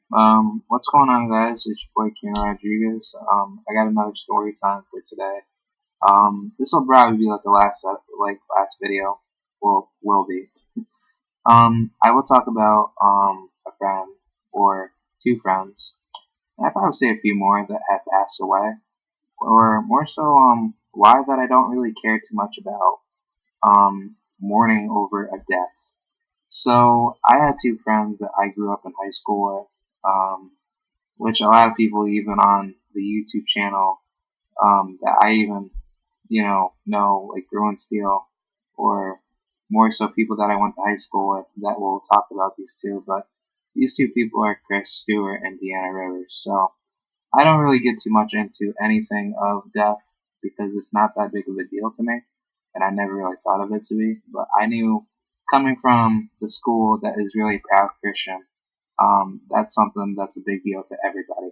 What's going on, guys? It's your boy Ken Rodriguez. I got another story time for today. This will probably be like the last video. Will be. I will talk about a friend or two friends. And I'd probably say a few more that have passed away, or more so why that I don't really care too much about mourning over a death. So I had two friends that I grew up in high school with. Which a lot of people even on the YouTube channel that I even know like BriunSteel or more so people that I went to high school with that will talk about these two. But these two people are Chris Stewart and Deanna Rivers. So I don't really get too much into anything of death because it's not that big of a deal to me, and I never really thought of it to be. But I knew coming from the school that is really proud Christian, that's something that's a big deal to everybody.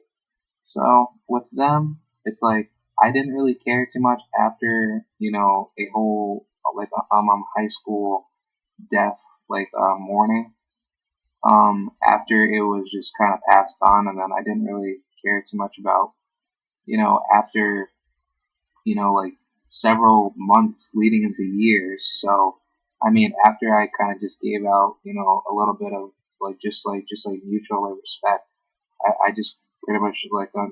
So with them, it's like I didn't really care too much after a whole high school death morning. After it was just kind of passed on, and then I didn't really care too much about after like several months leading into years. So I mean, after I kind of just gave out a little bit of like mutual respect, I just pretty much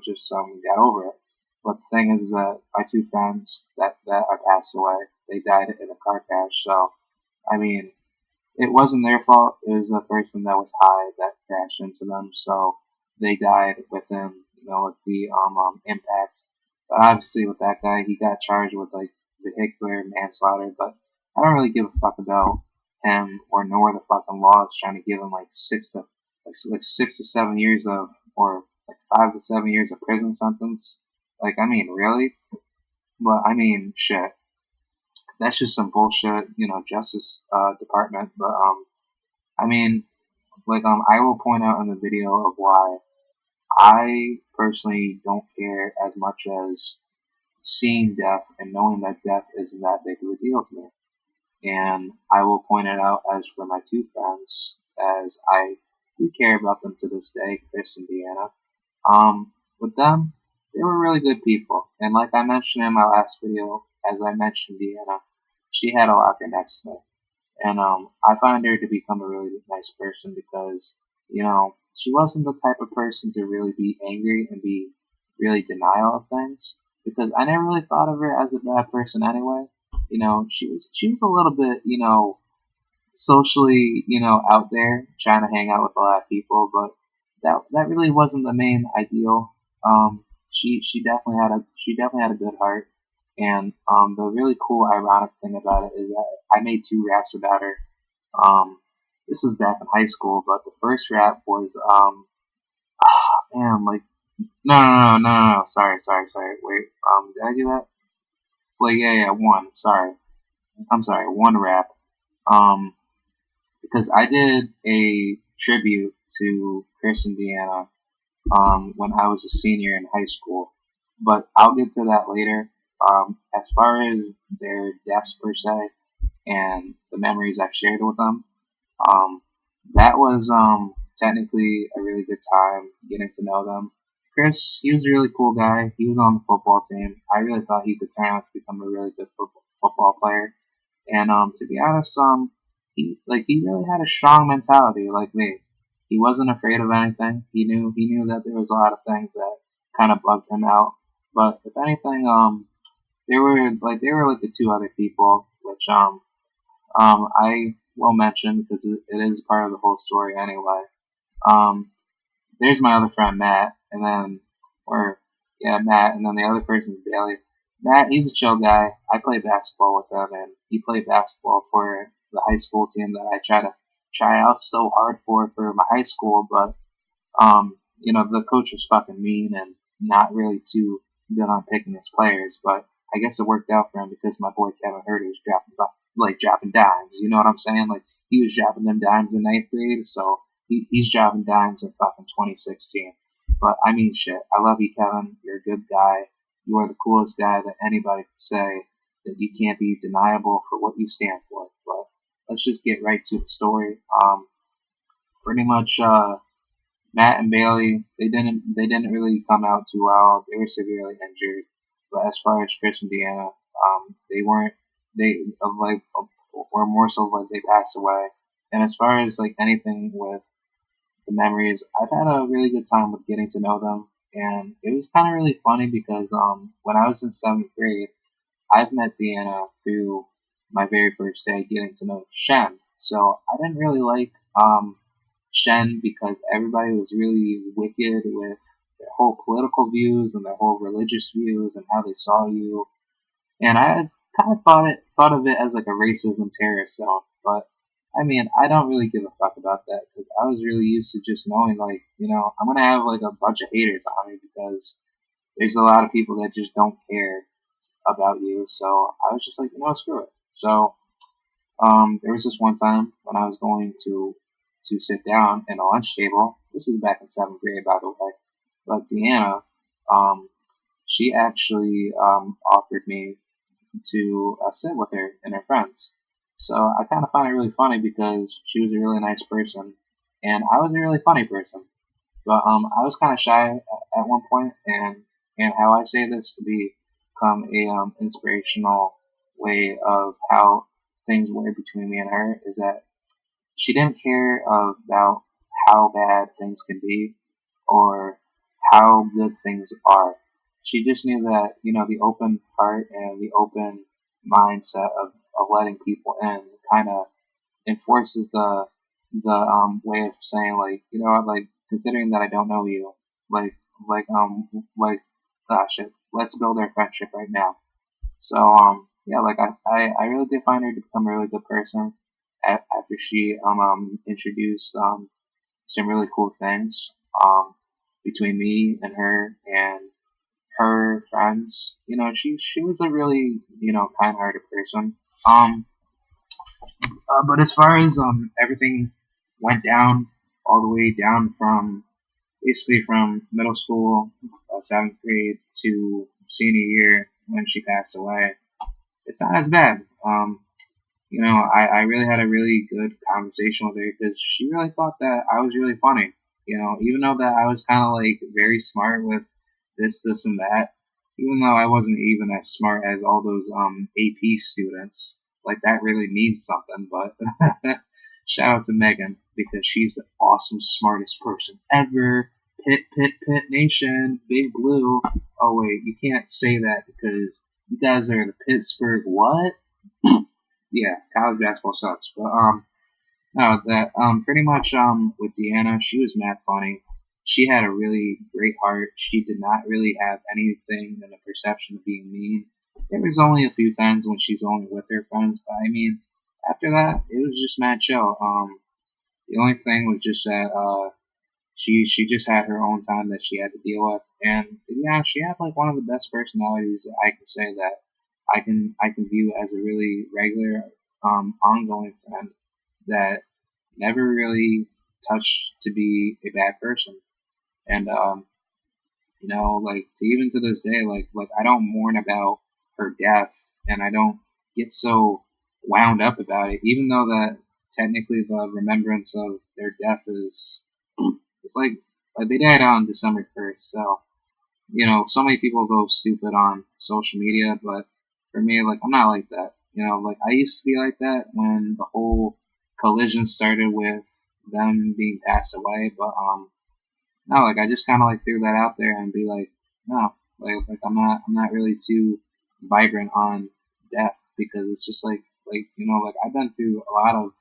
just got over it. But the thing is that my two friends that are passed away, they died in a car crash. So I mean, it wasn't their fault. It was the person that was high that crashed into them. So they died within with the impact. But obviously, with that guy, he got charged with like vehicular manslaughter. But I don't really give a fuck about him or nor the fucking law is trying to give him like 6 to 7 years of or like 5 to 7 years of prison sentence. Like I mean, really? But I mean, shit. That's just some bullshit, Justice Department. But I mean, I will point out in the video of why I personally don't care as much as seeing death and knowing that death isn't that big of a deal to me. And I will point it out as for my two friends, as I do care about them to this day, Chris and Deanna. With them, they were really good people. And like I mentioned in my last video, as I mentioned Deanna, she had a locker next to me. And I find her to become a really nice person because, she wasn't the type of person to really be angry and be really denial of things. Because I never really thought of her as a bad person anyway. She was a little bit, socially, out there trying to hang out with a lot of people, but that really wasn't the main ideal. She definitely had a good heart, and the really cool, ironic thing about it is that I made two raps about her. Um, this was back in high school, but the first rap was man, like no, sorry, wait, did I do that? Well, yeah, one, sorry, I'm sorry, one rap. Um, because I did a tribute to Chris and Deanna when I was a senior in high school. But I'll get to that later. As far as their deaths per se and the memories I've shared with them, um, that was technically a really good time getting to know them. Chris, he was a really cool guy. He was on the football team. I really thought he could turn out to become a really good football player. And to be honest, he really had a strong mentality like me. He wasn't afraid of anything. He knew that there was a lot of things that kind of bugged him out. But if anything, they were like the two other people, which I will mention because it is part of the whole story anyway. Um, there's my other friend Matt, and then or yeah Matt, and then the other person is Bailey. Matt, he's a chill guy. I play basketball with him, and he played basketball for the high school team that I try out so hard for my high school, but the coach was fucking mean and not really too good on picking his players. But I guess it worked out for him because my boy Kevin Huerter was dropping dimes. You know what I'm saying? Like he was dropping them dimes in ninth grade, so he's dropping dimes in fucking 2016. But I mean, shit. I love you, Kevin. You're a good guy. You are the coolest guy that anybody could say. That you can't be deniable for what you stand for. But let's just get right to the story. Pretty much, Matt and Bailey, they didn't really come out too well. They were severely injured. But as far as Chris and Deanna, they weren't. They were more so like they passed away. And as far as like anything with the memories, I've had a really good time with getting to know them. And it was kind of really funny because when I was in 7th grade, I've met Deanna through my very first day getting to know Shen. So I didn't really like Shen because everybody was really wicked with their whole political views and their whole religious views and how they saw you. And I kind of thought of it as like a racism terrorist zone. But I mean, I don't really give a fuck about that because I was really used to just knowing, like, I'm gonna have like a bunch of haters on me because there's a lot of people that just don't care about you. So I was just like, screw it. So there was this one time when I was going to sit down at a lunch table. This is back in 7th grade, by the way. But Deanna, she actually offered me to sit with her and her friends. So I kind of find it really funny because she was a really nice person, and I was a really funny person. But I was kind of shy at one point, and how I say this to become a inspirational way of how things were between me and her is that she didn't care about how bad things can be or how good things are. She just knew that, the open heart and the open mindset of letting people in kind of enforces the way of saying, like, like, considering that I don't know you, like like like gosh, let's build our friendship right now. So yeah, like I really did find her to become a really good person after she introduced some really cool things between me and her and her friends. She was a really kind-hearted person. But as far as everything went down all the way down from basically from middle school, 7th grade to senior year when she passed away, it's not as bad. I really had a really good conversation with her because she really thought that I was really funny. Even though that I was kind of like very smart with this, and that, even though I wasn't even as smart as all those AP students, like that really means something. But shout out to Megan because she's the awesome, smartest person ever. Pit Nation, Big Blue. Oh wait, you can't say that because you guys are the Pittsburgh what? Yeah, college basketball sucks. But no, that pretty much with Deanna, she was mad funny. She had a really great heart. She did not really have anything in the perception of being mean. There was only a few times when she's only with her friends, but I mean, after that, it was just mad chill. The only thing was just that she just had her own time that she had to deal with, and yeah, she had like one of the best personalities that I can say that I can view as a really regular, ongoing friend that never really touched to be a bad person. And like to even to this day, like I don't mourn about her death, and I don't get so wound up about it, even though that technically the remembrance of their death is it's like they died on December 1st, so so many people go stupid on social media, but for me, like, I'm not like that. Like, I used to be like that when the whole collision started with them being passed away, but, no, like, I just kind of, like, threw that out there and be like, no, like, I'm not really too vibrant on death because it's just like, I've been through a lot of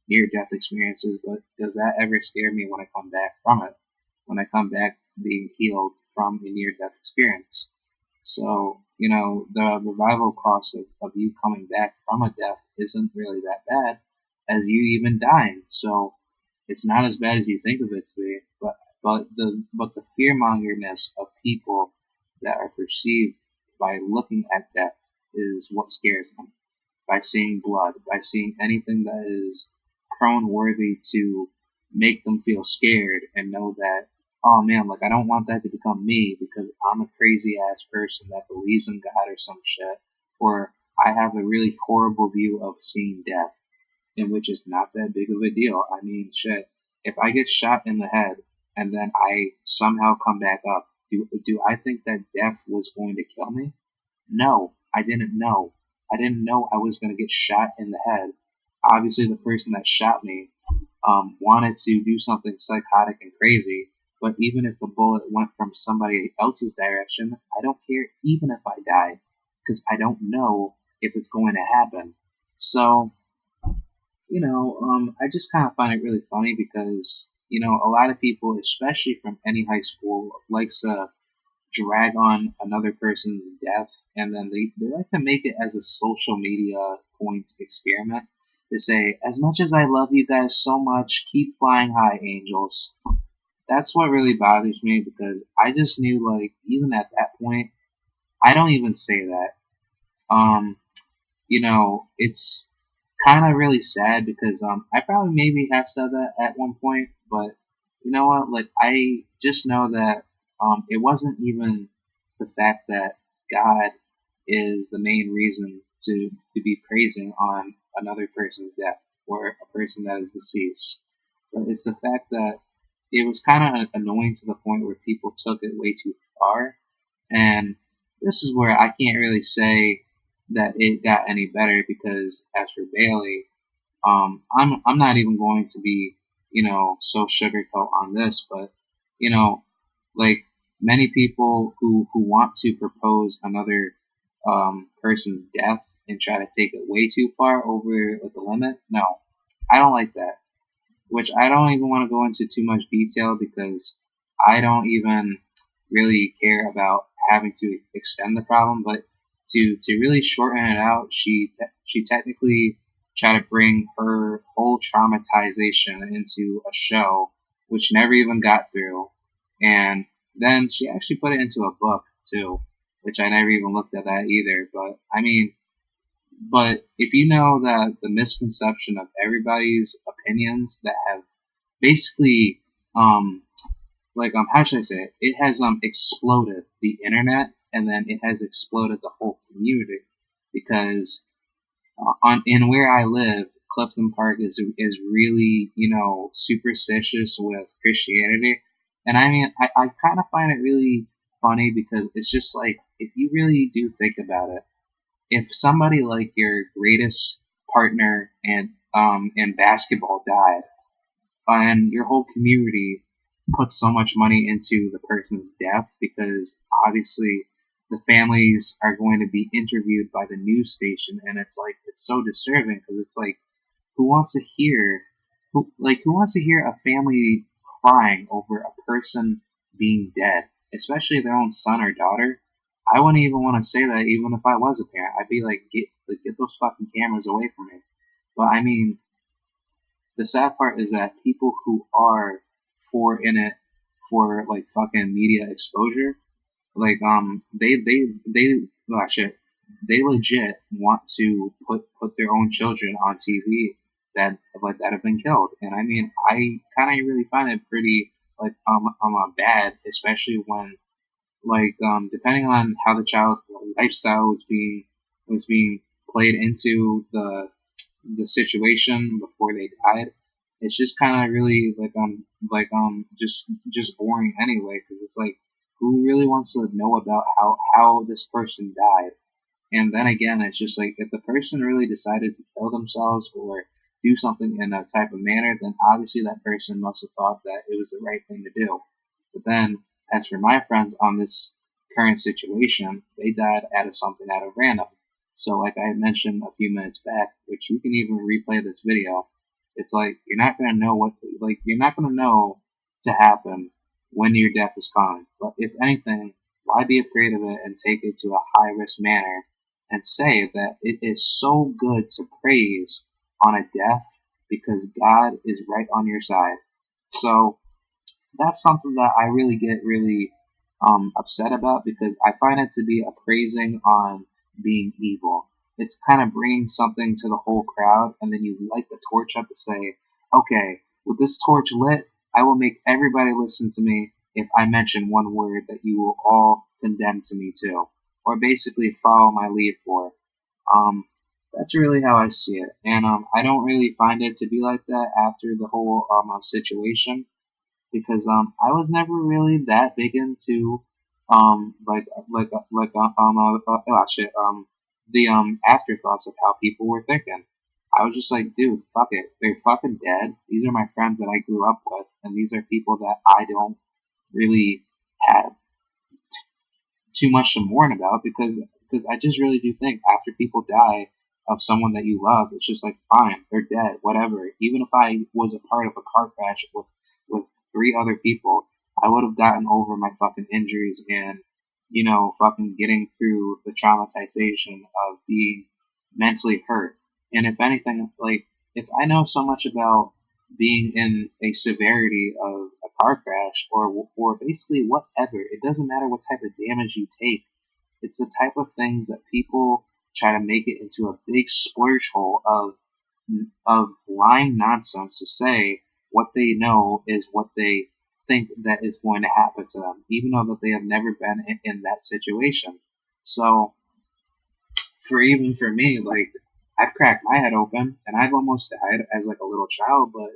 near-death experiences, but does that ever scare me when I come back from it? When I come back being healed from a near-death experience. So, the revival cost of you coming back from a death isn't really that bad as you even dying. So, it's not as bad as you think of it to be. But the fearmongerness of people that are perceived by looking at death is what scares them. By seeing blood, by seeing anything that is prone worthy to make them feel scared and know that, oh man, like I don't want that to become me because I'm a crazy ass person that believes in God or some shit, or I have a really horrible view of seeing death, in which is not that big of a deal. I mean, shit, if I get shot in the head and then I somehow come back up. Do I think that death was going to kill me? No, I didn't know. I didn't know I was going to get shot in the head. Obviously, the person that shot me wanted to do something psychotic and crazy, but even if the bullet went from somebody else's direction, I don't care even if I die, because I don't know if it's going to happen. So, I just kind of find it really funny because, a lot of people, especially from any high school, likes to drag on another person's death, and then they like to make it as a social media point experiment to say, as much as I love you guys so much, keep flying high, angels. That's what really bothers me, because I just knew, like, even at that point, I don't even say that. It's kind of really sad because I probably maybe have said that at one point, but you know what? Like, I just know that it wasn't even the fact that God is the main reason to be praising on another person's death or a person that is deceased, but it's the fact that it was kind of annoying to the point where people took it way too far, and this is where I can't really say that it got any better, because as for Bailey, I'm not even going to be, so sugarcoat on this, but, like, many people who want to propose another person's death and try to take it way too far over the limit, no, I don't like that. Which I don't even want to go into too much detail, because I don't even really care about having to extend the problem, but to really shorten it out, she technically tried to bring her whole traumatization into a show, which never even got through, and then she actually put it into a book too, which I never even looked at that either. But I mean, but if you know that the misconception of everybody's opinions that have basically how should I say it? It has exploded the internet, and then it has exploded the whole community, because in where I live, Clifton Park is really, superstitious with Christianity, and I mean, I kind of find it really funny, because it's just like, if you really do think about it, if somebody like your greatest partner and in basketball died, and your whole community puts so much money into the person's death, because obviously the families are going to be interviewed by the news station, and it's like, it's so disturbing, because it's like, who wants to hear who wants to hear a family crying over a person being dead, especially their own son or daughter? I wouldn't even want to say that, even if I was a parent. I'd be like, get those fucking cameras away from me. But I mean, the sad part is that people who are in it for like fucking media exposure, like they legit want to put their own children on TV that have been killed. And I mean, I kind of really find it pretty bad, especially when, depending on how the child's lifestyle was being played into the situation before they died. It's just kind of really just boring anyway, because it's like, who really wants to know about how this person died? And then again, it's just like, if the person really decided to kill themselves or do something in a type of manner, then obviously that person must have thought that it was the right thing to do. But then, as for my friends on this current situation, they died out of something out of random. So like I mentioned a few minutes back, which you can even replay this video, it's like, you're not gonna know to happen when your death is coming. But if anything, why be afraid of it and take it to a high risk manner and say that it is so good to praise on a death, because God is right on your side. So that's something that I really get really upset about, because I find it to be a praising on being evil. It's kind of bringing something to the whole crowd, and then you light the torch up to say, okay, with this torch lit, I will make everybody listen to me if I mention one word that you will all condemn to me too, or basically follow my lead for. That's really how I see it, and I don't really find it to be like that after the whole situation. because I was never really that big into the afterthoughts of how people were thinking. I was just like, dude, fuck it. They're fucking dead. These are my friends that I grew up with, and these are people that I don't really have too much to mourn about, because I just really do think after people die of someone that you love, it's just like, fine, they're dead, whatever. Even if I was a part of a car crash with 3 other people, I would have gotten over my fucking injuries and, you know, fucking getting through the traumatization of being mentally hurt. And if anything, like, if I know so much about being in a severity of a car crash or basically whatever, it doesn't matter what type of damage you take. It's the type of things that people try to make it into a big splurge hole of lying nonsense to say what they know is what they think that is going to happen to them, even though that they have never been in that situation. So, for me, like, I've cracked my head open and I've almost died as like a little child, but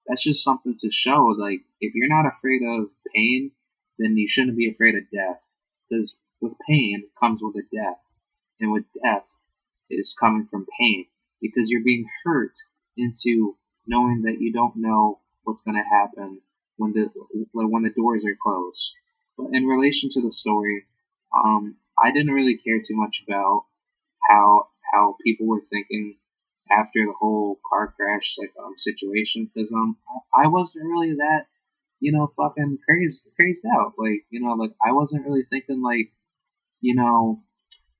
that's just something to show, like, if you're not afraid of pain, then you shouldn't be afraid of death. Because with pain comes with a death. And with death is coming from pain. Because you're being hurt into knowing that you don't know what's going to happen when the doors are closed. But in relation to the story, I didn't really care too much about how people were thinking after the whole car crash situation, because I wasn't really that, you know, fucking crazed out. Like, you know, like, I wasn't really thinking, like, you know,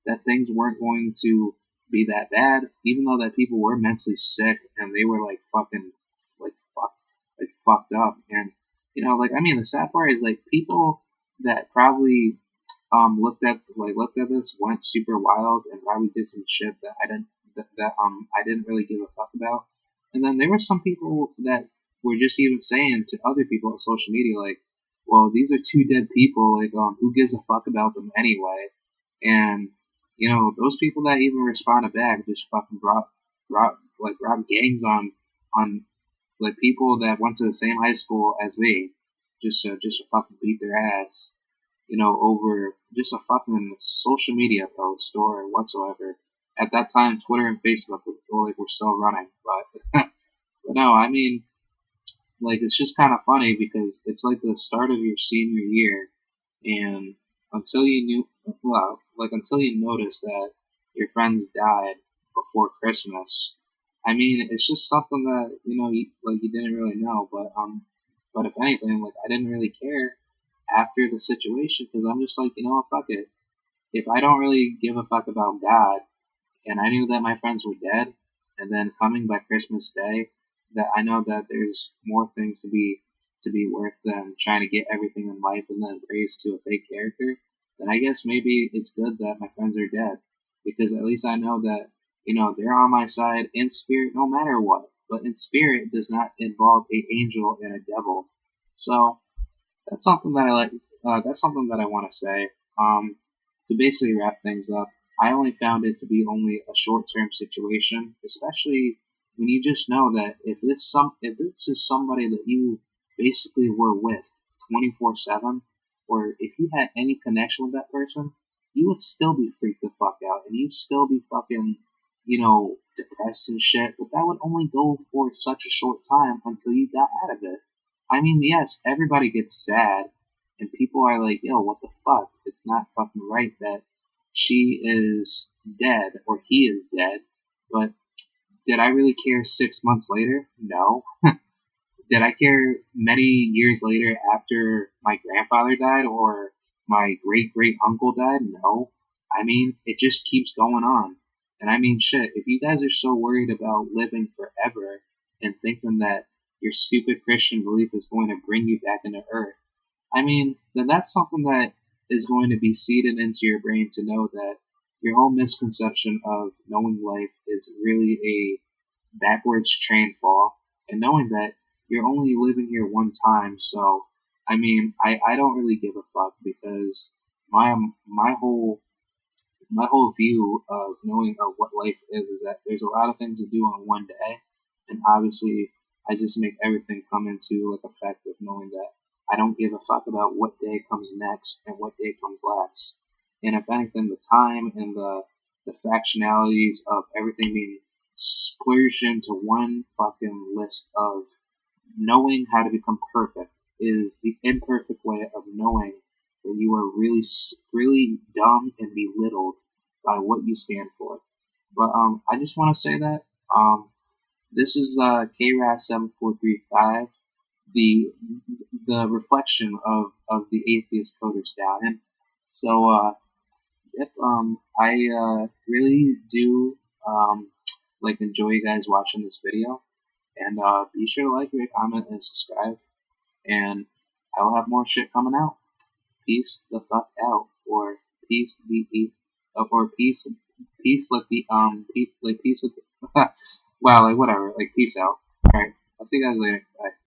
that things weren't going to be that bad, even though that people were mentally sick and they were like fucking fucked up. And, you know, like, I mean, the sad part is, like, people that probably looked at this, went super wild and probably did some shit that I didn't really give a fuck about. And then there were some people that were just even saying to other people on social media, like, well, these are 2 dead people, like, who gives a fuck about them anyway? And, you know, those people that even responded back just fucking brought gangs on like people that went to the same high school as me, just to fucking beat their ass, you know, over just a fucking social media post or whatsoever. At that time, Twitter and Facebook were still running, but but no, I mean, like, it's just kind of funny because it's like the start of your senior year, and until you notice that your friends died before Christmas, I mean, it's just something that, you know, you didn't really know, but if anything, like, I didn't really care after the situation, because I'm just like, you know what, fuck it. If I don't really give a fuck about God, and I knew that my friends were dead, and then coming by Christmas Day, that I know that there's more things to be worth than trying to get everything in life and then praise to a fake character, then I guess maybe it's good that my friends are dead, because at least I know that, you know, they're on my side in spirit no matter what. But in spirit does not involve an angel and a devil. So that's something that I like. That's something that I want to say. To basically wrap things up, I only found it to be only a short-term situation, especially when you just know that if this is somebody that you basically were with 24/7, or if you had any connection with that person, you would still be freaked the fuck out, and you'd still be fucking, you know, depressed and shit. But that would only go for such a short time until you got out of it. I mean, yes, everybody gets sad, and people are like, yo, what the fuck? It's not fucking right that she is dead or he is dead. But did I really care 6 months later? No. Did I care many years later after my grandfather died or my great uncle died? No. I mean, it just keeps going on. And I mean, shit, if you guys are so worried about living forever and thinking that your stupid Christian belief is going to bring you back into earth, I mean, then that's something that is going to be seeded into your brain to know that your whole misconception of knowing life is really a backwards train fall, and knowing that you're only living here one time. So, I mean, I don't really give a fuck, because my whole view of knowing of what life is that there's a lot of things to do on one day, and obviously I just make everything come into like effect of knowing that I don't give a fuck about what day comes next and what day comes last. And if anything, the time and the fractionalities of everything being squished into one fucking list of knowing how to become perfect is the imperfect way of knowing that you are really dumb and belittled by what you stand for. But I just want to say that this is KRod7435, the reflection of the atheist coder stallion. So yep, I really do like enjoy you guys watching this video, and be sure to like, rate, comment, and subscribe. And I will have more shit coming out. Peace the fuck out, or peace the or peace like the peace like wow, like whatever, like peace out. All right, I'll see you guys later. Bye.